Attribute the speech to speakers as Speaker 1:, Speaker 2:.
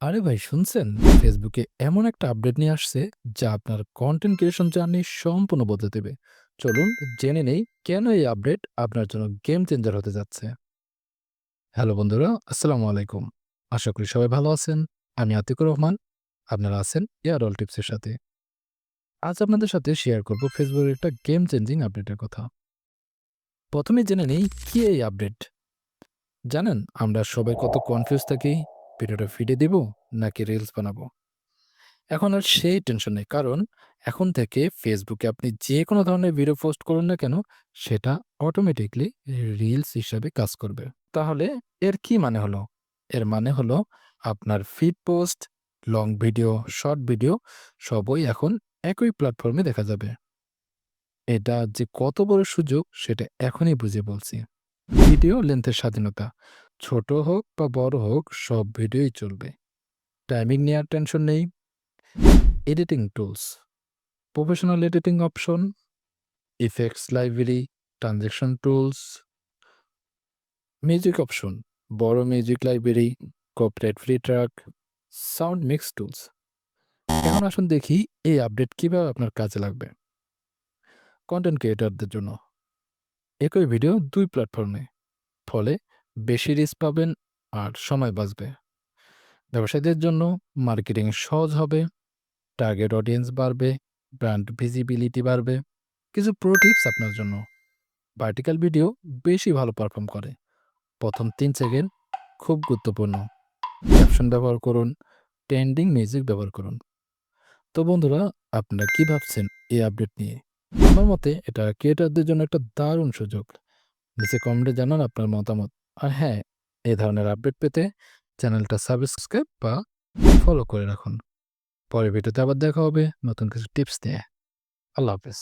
Speaker 1: আরে ভাই শুনছেন? ফেসবুকে এমন একটা আপডেট নিয়ে আসছে যা আপনার কনটেন্ট ক্রিয়েশন জার্নি সম্পূর্ণ বদলে দেবে। চলুন জেনে নেই কেন এই আপডেট আপনার জন্য গেম চেঞ্জার হতে যাচ্ছে। হ্যালো বন্ধুরা, আসসালামু আলাইকুম। আশা করি সবাই ভালো আছেন। আমি আতিকুর রহমান। আপনারা আছেন এয়ারঅল টিপসের সাথে। আজ আপনাদের সাথে শেয়ার করব ফেসবুকের একটা গেম চেঞ্জিং আপডেটের কথা। প্রথমে জেনে নেই কি এই আপডেট। জানেন আমরা সবাই কত কনফিউজ থাকি, ভিডিওটা ফিডে দিব নাকি রিলস বানাবো। এখন আর সেই টেনশন নেই। কারণ এখন থেকে ফেসবুকে আপনি যে কোনো ধরনের ভিডিও পোস্ট করুন না কেন, সেটা অটোমেটিকলি রিলস হিসাবে কাজ করবে। তাহলে এর কি মানে হলো? এর মানে হলো আপনার feed post, long video, short video সবই এখন একই প্ল্যাটফর্মে দেখা যাবে। এটা যে কত বড় সুযোগ সেটা এখনই বুঝে বলছি। ভিডিও লেন্থের স্বাধীনতা। ছোট হোক বা বড় হোক সব ভিডিওই চলবে। টাইমিং নেওয়ার টেনশন নেই। Editing tools, professional editing option, effects library, transaction tools, music option, বড় music library, copyright free track, sound mix tools. এখন আসুন দেখি এই আপডেট কিভাবে আপনার কাজে লাগবে। কন্টেন্ট ক্রিয়েটরদের জন্য একই ভিডিও দুই প্ল্যাটফর্মে, ফলে বেশি রিস্ক পাবেন আর সময় বাঁচবে। ব্যবসায়ীদের জন্য মার্কেটিং সহজ হবে, টার্গেট অডিয়েন্স বাড়বে, ব্র্যান্ড ভিজিবিলিটি বাড়বে। কিছু প্রো টিপস আপনার জন্য। ভার্টিক্যাল ভিডিও বেশি ভালো পারফর্ম করে। প্রথম ৩ সেকেন্ড খুব গুরুত্বপূর্ণ। ক্যাপশন ব্যবহার করুন, ট্রেন্ডিং মিউজিক ব্যবহার করুন। তো বন্ধুরা, আপনারা কি ভাবছেন এই আপডেট নিয়ে? আমার মতে এটা ক্রিয়েটরদের জন্য একটা দারুণ সুযোগ। নিচে কমেন্টে জানান আপনার মতামত। আর হ্যাঁ, এই ধরনের আপডেট পেতে চ্যানেলটা সাবস্ক্রাইব বা ফলো করে রাখুন। পরের ভিডিওতে আবার দেখা হবে নতুন কিছু টিপস নিয়ে। আল্লাহ হাফেজ।